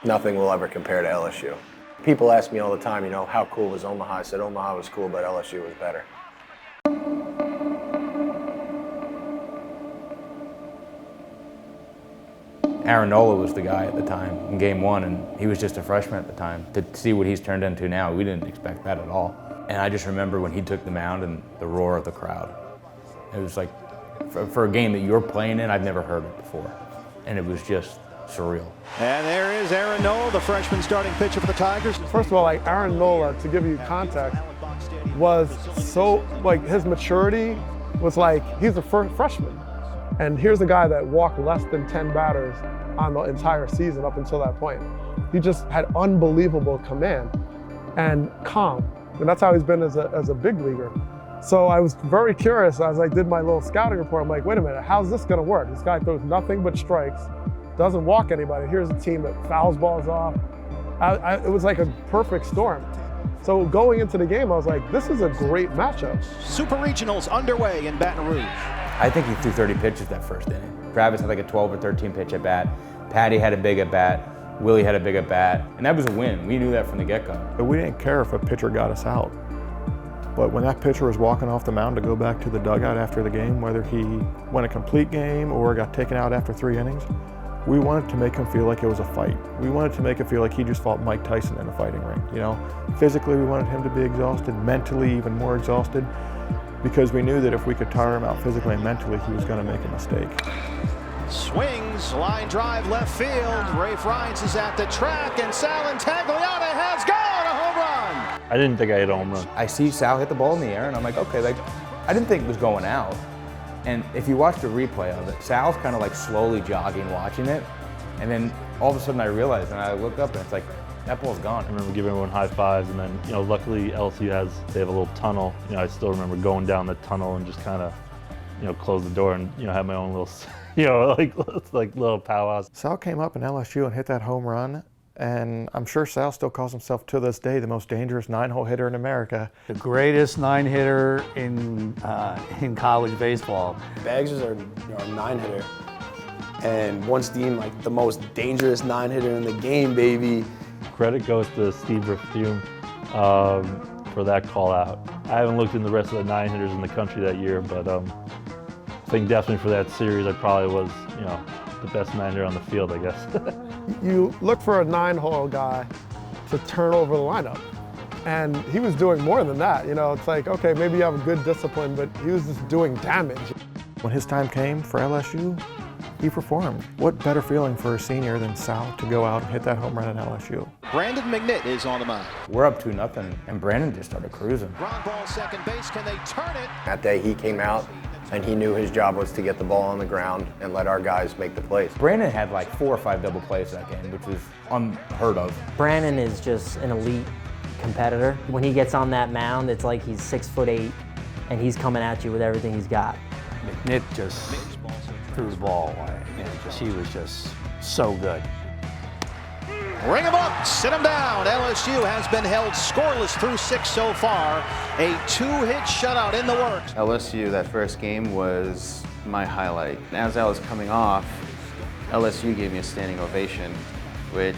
Nothing will ever compare to LSU. People ask me all the time, you know, how cool was Omaha? I said Omaha was cool, but LSU was better. Aaron Nola was the guy at the time in game one, and he was just a freshman at the time. To see what he's turned into now, we didn't expect that at all. And I just remember when he took the mound and the roar of the crowd. It was like, for a game that you're playing in, I've never heard it before. And it was just surreal. And there is Aaron Nola, the freshman starting pitcher for the Tigers. First of all, like Aaron Nola, to give you context, was so, like his maturity was like, he's a freshman. And here's a guy that walked less than 10 batters on the entire season up until that point. He just had unbelievable command and calm. And that's how he's been as a big leaguer. So I was very curious as I did my little scouting report. I'm like, wait a minute, how's this gonna work? This guy throws nothing but strikes, doesn't walk anybody. Here's a team that fouls balls off. It was like a perfect storm. So going into the game, I was like, this is a great matchup. Super Regionals underway in Baton Rouge. I think he threw 30 pitches that first inning. Travis had like a 12 or 13 pitch at bat. Patty had a big at bat. Willie had a big at bat. And that was a win. We knew that from the get-go. But we didn't care if a pitcher got us out. But when that pitcher was walking off the mound to go back to the dugout after the game, whether he won a complete game or got taken out after 3 innings, we wanted to make him feel like it was a fight. We wanted to make it feel like he just fought Mike Tyson in a fighting ring. You know, physically we wanted him to be exhausted, mentally even more exhausted, because we knew that if we could tire him out physically and mentally, he was going to make a mistake. Swings, line drive left field. Rafe Rines is at the track, and Sal Intagliata has gone, a home run. I didn't think I hit a home run. I see Sal hit the ball in the air, and I'm like, okay, like, I didn't think it was going out. And if you watch the replay of it, Sal's kind of like slowly jogging, watching it. And then all of a sudden I realized, and I look up, and it's like, that ball's gone. I remember giving everyone high fives, and then, you know, luckily LSU they have a little tunnel. You know, I still remember going down the tunnel and just kind of, you know, close the door and, you know, have my own little, you know, like little powwows. Sal came up in LSU and hit that home run, and I'm sure Sal still calls himself to this day the most dangerous 9-hole hitter in America. The greatest 9-hitter in college baseball. Baggs is our 9-hitter, and once deemed like the most dangerous 9-hitter in the game, baby. Credit goes to Steve Riffume for that call out. I haven't looked in the rest of the 9-hitters in the country that year, but I think definitely for that series, I probably was, you know, the best 9-hitter on the field, I guess. You look for a 9-hole guy to turn over the lineup. And he was doing more than that. You know, it's like, okay, maybe you have a good discipline, but he was just doing damage. When his time came for LSU, he performed. What better feeling for a senior than Sal to go out and hit that home run at LSU? Brandon McNitt is on the mound. We're up 2-0, and Brandon just started cruising. Ground ball second base, can they turn it? That day he came out, and he knew his job was to get the ball on the ground and let our guys make the plays. Brandon had like 4 or 5 double plays that game, which was unheard of. Brandon is just an elite competitor. When he gets on that mound, it's like he's 6'8", and he's coming at you with everything he's got. McNitt just threw the ball away. He was just so good. Ring him up, sit him down. LSU has been held scoreless through 6 so far. A 2-hit shutout in the works. LSU, that first game was my highlight. As I was coming off, LSU gave me a standing ovation, which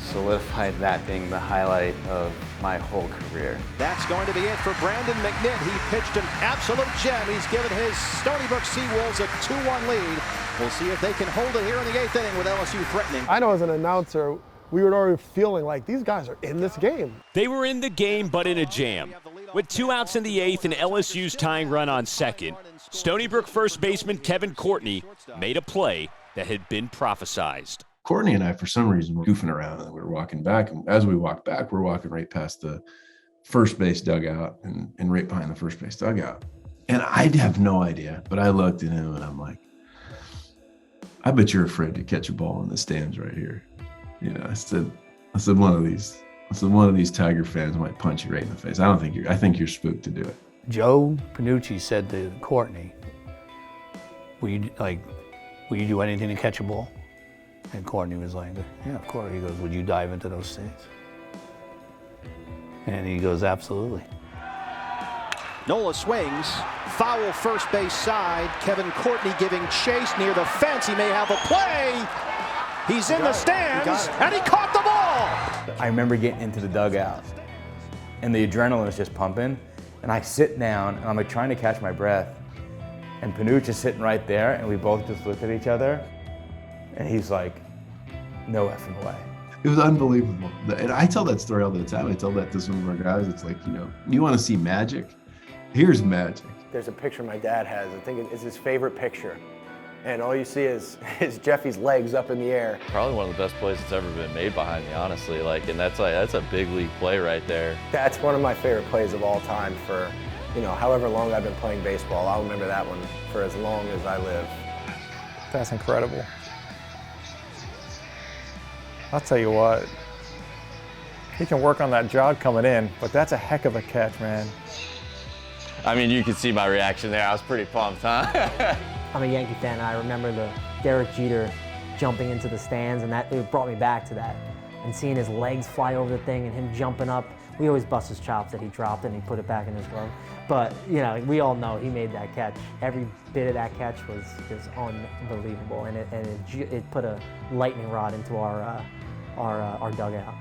solidified that being the highlight of my whole career. That's going to be it for Brandon McNitt. He pitched an absolute gem. He's given his Stony Brook Seawolves a 2-1 lead. We'll see if they can hold it here in the 8th inning with LSU threatening. I know as an announcer, we were already feeling like these guys are in this game. They were in the game, but in a jam. With 2 outs in the 8th and LSU's tying run on second, Stony Brook first baseman Kevin Courtney made a play that had been prophesized. Courtney and I, for some reason, were goofing around and we were walking back. And as we walked back, we're walking right past the first base dugout and right behind the first base dugout. And I have no idea, but I looked at him and I'm like, I bet you're afraid to catch a ball in the stands right here. You know, I said one of these Tiger fans might punch you right in the face. I think you're spooked to do it. Joe Panucci said to Courtney, will you do anything to catch a ball? And Courtney was like, yeah, of course. He goes, would you dive into those stands? And he goes, absolutely. Nola swings, foul first base side. Kevin Courtney giving chase near the fence. He may have a play. He's in the stands, and he caught the I remember getting into the dugout, and the adrenaline is just pumping, and I sit down, and I'm like trying to catch my breath, and Panuch is sitting right there, and we both just looked at each other, and he's like, no effing way. It was unbelievable. And I tell that story all the time. I tell that to some of our guys. It's like, you know, you want to see magic? Here's magic. There's a picture my dad has. I think it's his favorite picture. And all you see is Jeffy's legs up in the air. Probably one of the best plays that's ever been made behind me, honestly. And that's a big league play right there. That's one of my favorite plays of all time for, you know, however long I've been playing baseball. I'll remember that one for as long as I live. That's incredible. I'll tell you what, he can work on that jog coming in, but that's a heck of a catch, man. I mean, you can see my reaction there. I was pretty pumped, huh? I'm a Yankee fan, and I remember the Derek Jeter jumping into the stands, and it brought me back to that. And seeing his legs fly over the thing and him jumping up. We always bust his chops that he dropped and he put it back in his glove. But, you know, we all know he made that catch. Every bit of that catch was just unbelievable, and it put a lightning rod into our dugout.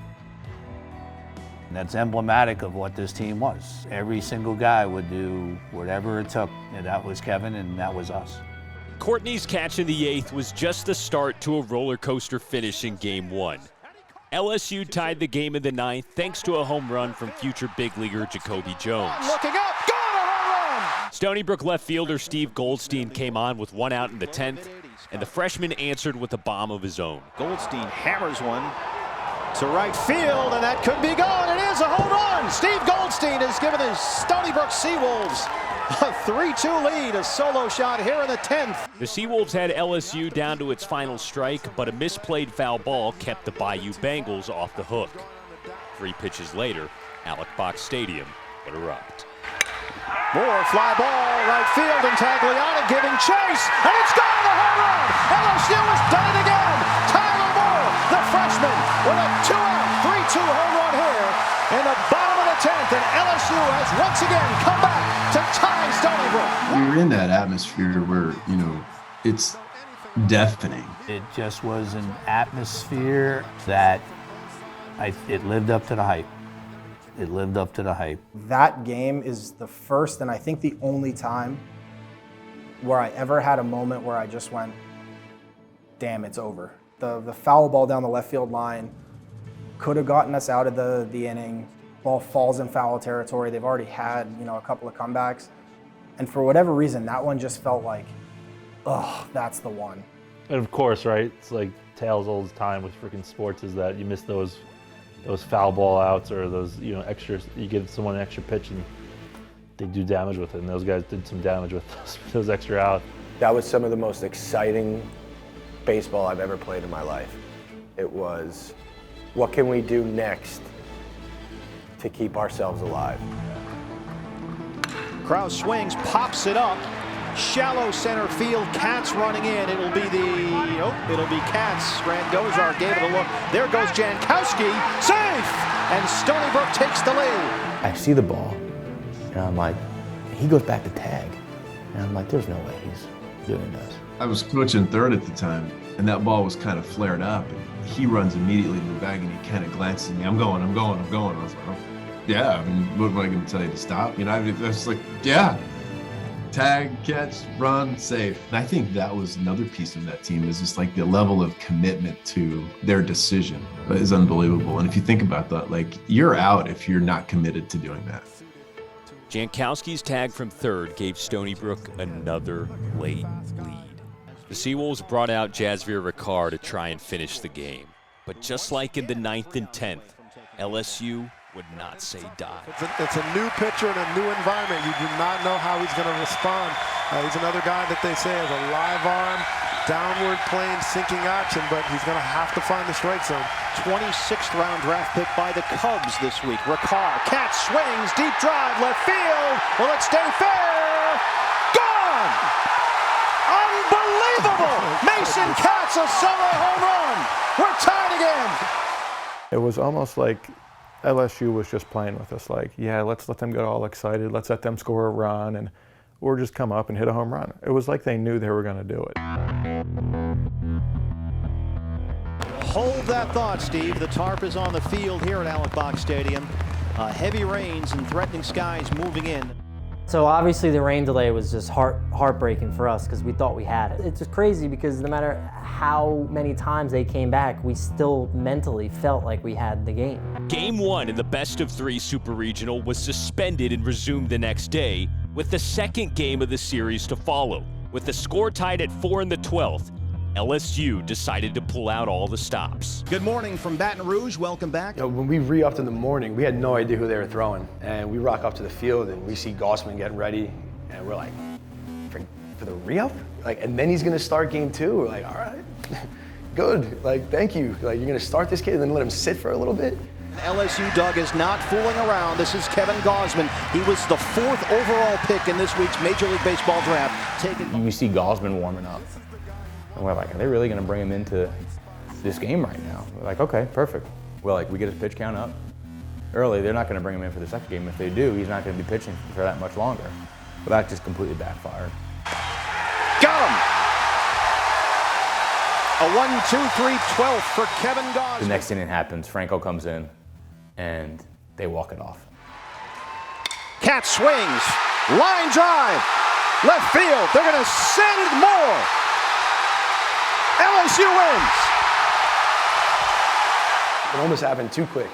And that's emblematic of what this team was. Every single guy would do whatever it took, and that was Kevin, and that was us. Courtney's catch in the 8th was just the start to a roller coaster finish in Game 1. LSU tied the game in the 9th thanks to a home run from future big leaguer Jacoby Jones. Looking up, got a home run! Stony Brook left fielder Steve Goldstein came on with 1 out in the 10th, and the freshman answered with a bomb of his own. Goldstein hammers one to right field, and that could be gone. It is a home run. Steve Goldstein has given his Stony Brook Seawolves a 3-2 lead, a solo shot here in the 10th. The Seawolves had LSU down to its final strike, but a misplayed foul ball kept the Bayou Bengals off the hook. 3 pitches later, Alec Box Stadium would erupt. More fly ball, right field, and Tagliani giving chase, and it's gone, a home run! LSU has done it again! Tyler Moore, the freshman, with a 2-out, 3-2 home run here in the bottom of the 10th, and LSU has once again come back to tie Stony Brook. You're in that atmosphere where, you know, it's deafening. It just was an atmosphere that it lived up to the hype. It lived up to the hype. That game is the first and I think the only time where I ever had a moment where I just went, damn, it's over. The foul ball down the left field line could have gotten us out of the inning. Ball falls in foul territory. They've already had, you know, a couple of comebacks. And for whatever reason, that one just felt like, oh, that's the one. And of course, right, it's like tales all the time with freaking sports is that you miss those foul ball outs or those, you know, extras. You give someone an extra pitch and they do damage with it, and those guys did some damage with those extra outs. That was some of the most exciting baseball I've ever played in my life. It was, what can we do next to keep ourselves alive? Krause swings, pops it up. Shallow center field, Katz running in. It'll be Katz. Grant Gozar gave it a look. There goes Jankowski, safe! And Stony Brook takes the lead. I see the ball, and I'm like, he goes back to tag. And I'm like, there's no way he's doing this. I was coaching third at the time, and that ball was kind of flared up. And he runs immediately to the bag, and he kind of glances at me. I'm going. I was like, oh, yeah, I mean, what am I going to tell you to stop? You know, I was like, yeah. Tag, catch, run, safe. And I think that was another piece of that team is just like the level of commitment to their decision is unbelievable. And if you think about that, like you're out if you're not committed to doing that. Jankowski's tag from third gave Stony Brook another late lead. The Seawolves brought out Jasvier Ricard to try and finish the game. But just like in the 9th and 10th, LSU would not say die. It's a new pitcher in a new environment. You do not know how he's going to respond. He's another guy that they say has a live arm, downward plane, sinking action, but he's going to have to find the strike zone. 26th round draft pick by the Cubs this week. Ricard, Katz swings, deep drive, left field. Will it stay fair? Gone! Unbelievable! Mason Katz, a solo home run. We're tied again. It was almost like LSU was just playing with us, like, yeah, let's let them get all excited, let's let them score a run, and or just come up and hit a home run. It was like they knew they were going to do it. Hold that thought, Steve. The tarp is on the field here at Alec Box Stadium. Heavy rains and threatening skies moving in. So obviously the rain delay was just heartbreaking for us because we thought we had it. It's just crazy because no matter how many times they came back, we still mentally felt like we had the game. Game 1 in the best-of-3 Super Regional was suspended and resumed the next day, with the second game of the series to follow. With the score tied at 4 in the 12th, LSU decided to pull out all the stops. Good morning from Baton Rouge. Welcome back. You know, when we re-upped in the morning, we had no idea who they were throwing. And we rock up to the field and we see Gossman getting ready. And we're like, for the re-up? Like, and then he's gonna start game 2. We're like, all right, good. Like, thank you. Like, you're gonna start this kid and then let him sit for a little bit? LSU Doug is not fooling around. This is Kevin Gossman. He was the 4th overall pick in this week's Major League Baseball draft. You see Gossman warming up. And we're like, are they really going to bring him into this game right now? We're like, okay, perfect. Well, like, we get his pitch count up early. They're not going to bring him in for the second game. If they do, he's not going to be pitching for that much longer. But that just completely backfired. Got him! A 1-2-3-12 for Kevin Gossman. The next inning happens. Franco comes in, and they walk it off. Cat swings. Line drive. Left field. They're going to send more. LSU wins. It almost happened too quick.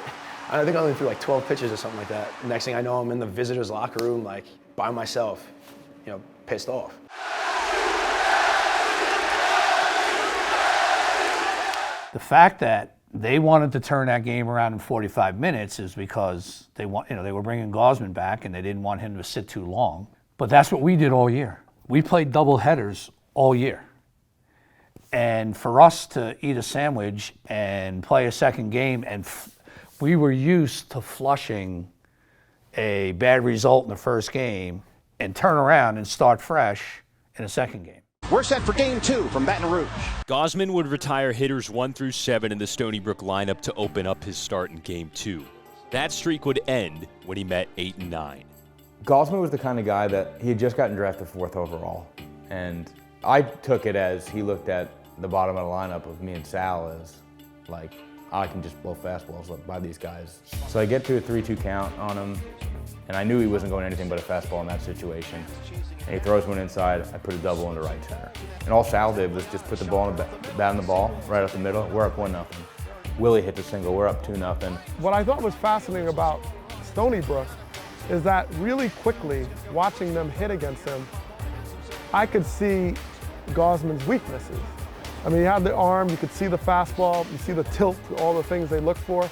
I think I only threw like 12 pitches or something like that. Next thing I know, I'm in the visitors' locker room, like by myself, you know, pissed off. The fact that they wanted to turn that game around in 45 minutes is because they were bringing Gossman back and they didn't want him to sit too long. But that's what we did all year. We played double headers all year. And for us to eat a sandwich and play a second game, and we were used to flushing a bad result in the first game and turn around and start fresh in a second game. We're set for game 2 from Baton Rouge. Gossman would retire hitters 1 through 7 in the Stony Brook lineup to open up his start in game 2. That streak would end when he met 8 and 9. Gossman was the kind of guy that he had just gotten drafted 4th overall. And I took it as he looked at the bottom of the lineup of me and Sal as like, I can just blow fastballs by these guys. So I get to a 3-2 count on him, and I knew he wasn't going anything but a fastball in that situation. And he throws one inside, I put a double into right center. And all Sal did was just put the ball in the bat on the ball, right up the middle, we're up 1-0. Willie hit the single, we're up 2-0. What I thought was fascinating about Stony Brook is that really quickly, watching them hit against him, I could see Gossman's weaknesses. I mean, he had the arm, you could see the fastball, you see the tilt, all the things they look for.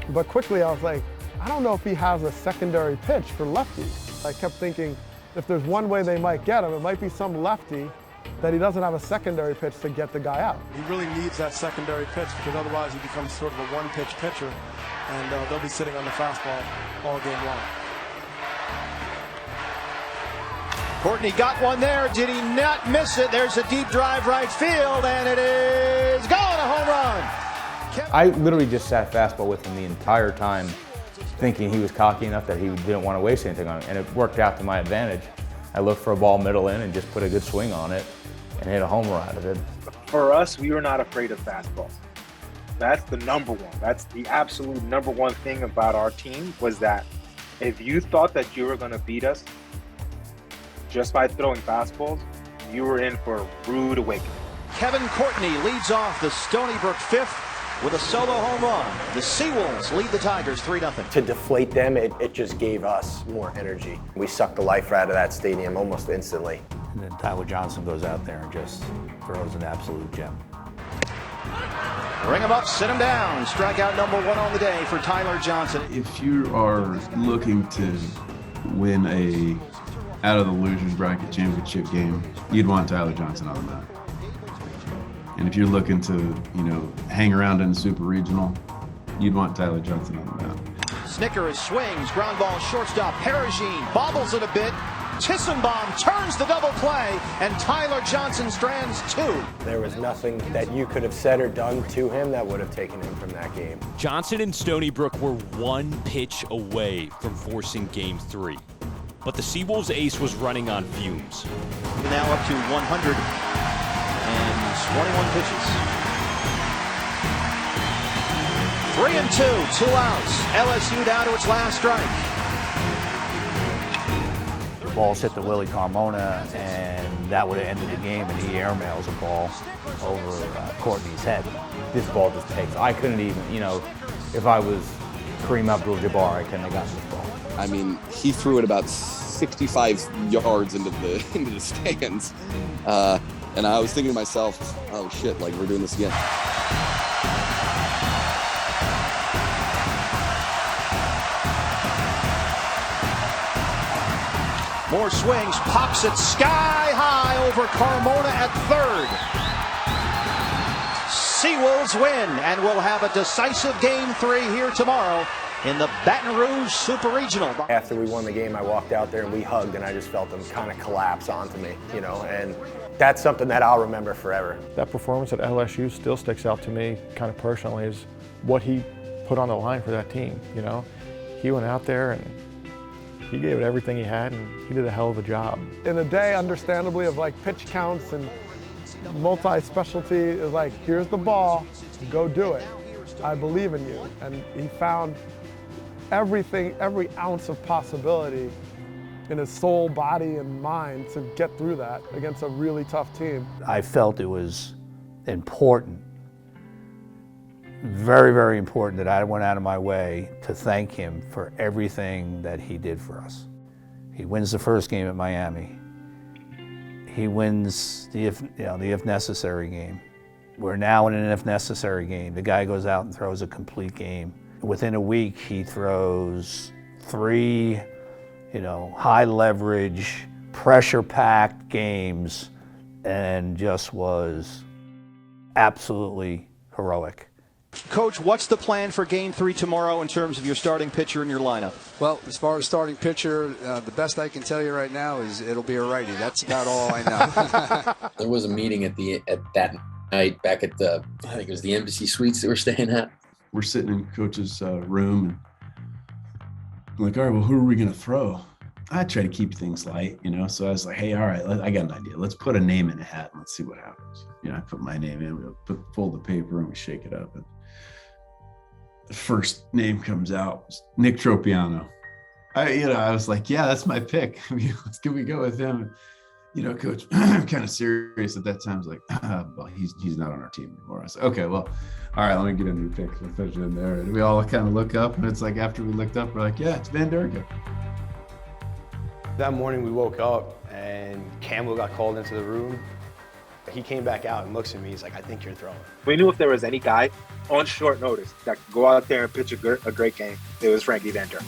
But quickly I was like, I don't know if he has a secondary pitch for lefties. I kept thinking, if there's one way they might get him, it might be some lefty that he doesn't have a secondary pitch to get the guy out. He really needs that secondary pitch because otherwise he becomes sort of a one-pitch pitcher, and they'll be sitting on the fastball all game long. Courtney got one there. Did he not miss it? There's a deep drive right field, and it is gone, a home run. I literally just sat fastball with him the entire time, thinking he was cocky enough that he didn't want to waste anything on it, and it worked out to my advantage. I looked for a ball middle in and just put a good swing on it and hit a homer out of it. For us, we were not afraid of fastballs. That's the number one. That's the absolute number one thing about our team, was that if you thought that you were going to beat us just by throwing fastballs, you were in for a rude awakening. Kevin Courtney leads off the Stony Brook 5th with a solo home run. The Seawolves lead the Tigers 3-0. To deflate them, it just gave us more energy. We sucked the life out of that stadium almost instantly. And then Tyler Johnson goes out there and just throws an absolute gem. Ring him up, sit him down. Strikeout number 1 on the day for Tyler Johnson. If you are looking to win a out of the losers bracket championship game, you'd want Tyler Johnson on the mound. And if you're looking to, hang around in the super regional, you'd want Tyler Johnson on the mound. Snickers swings, ground ball shortstop. Perigine bobbles it a bit. Tissenbaum turns the double play, and Tyler Johnson strands 2. There was nothing that you could have said or done to him that would have taken him from that game. Johnson and Stony Brook were 1 pitch away from forcing game 3. But the Seawolves ace was running on fumes. Now up to 121 pitches. 3-2, 2 outs. LSU down to its last strike. The ball's hit to Willie Carmona, and that would have ended the game, and he airmails a ball over Courtney's head. This ball just takes. I couldn't even, if I was Kareem Abdul-Jabbar, I couldn't have gotten this ball. I mean, he threw it about 65 yards into the stands. And I was thinking to myself, oh shit, like we're doing this again. More swings, pops it sky high over Carmona at third. Seawolves win, and we'll have a decisive Game 3 here tomorrow in the Baton Rouge Super Regional. After we won the game, I walked out there and we hugged, and I just felt them kind of collapse onto me, and that's something that I'll remember forever. That performance at LSU still sticks out to me kind of personally, is what he put on the line for that team, He went out there and he gave it everything he had, and he did a hell of a job. In a day, understandably, of like pitch counts and multi-specialty, is like, here's the ball, go do it. I believe in you. And he found everything, every ounce of possibility in his soul, body, and mind to get through that against a really tough team. I felt it was important, very, very important, that I went out of my way to thank him for everything that he did for us. He wins the first game at Miami. He wins the if necessary game. We're now in an if necessary game. The guy goes out and throws a complete game. Within a week, he throws 3, high leverage, pressure-packed games, and just was absolutely heroic. Coach, what's the plan for Game 3 tomorrow in terms of your starting pitcher and your lineup? Well, as far as starting pitcher, the best I can tell you right now is it'll be a righty. That's about all I know. There was a meeting at that night back at I think it was the Embassy Suites that we're staying at. We're sitting in Coach's room, and I'm like, all right, well, who are we going to throw? I try to keep things light, so I was like, hey, all right, I got an idea. Let's put a name in a hat and let's see what happens. I put my name in, we fold the paper and we shake it up. And the first name comes out, Nick Tropiano. I was like, yeah, that's my pick. Can we go with him? Coach, I'm kind of serious at that time. I was like, well, he's not on our team anymore. I said, okay, well, all right, let me get a new pick. We'll put it in there. And we all kind of look up, and it's like after we looked up, we're like, yeah, it's Van Durga. That morning we woke up and Campbell got called into the room. He came back out and looks at me. He's like, I think you're throwing. We knew if there was any guy on short notice that could go out there and pitch a great game, it was Frankie Van Durga.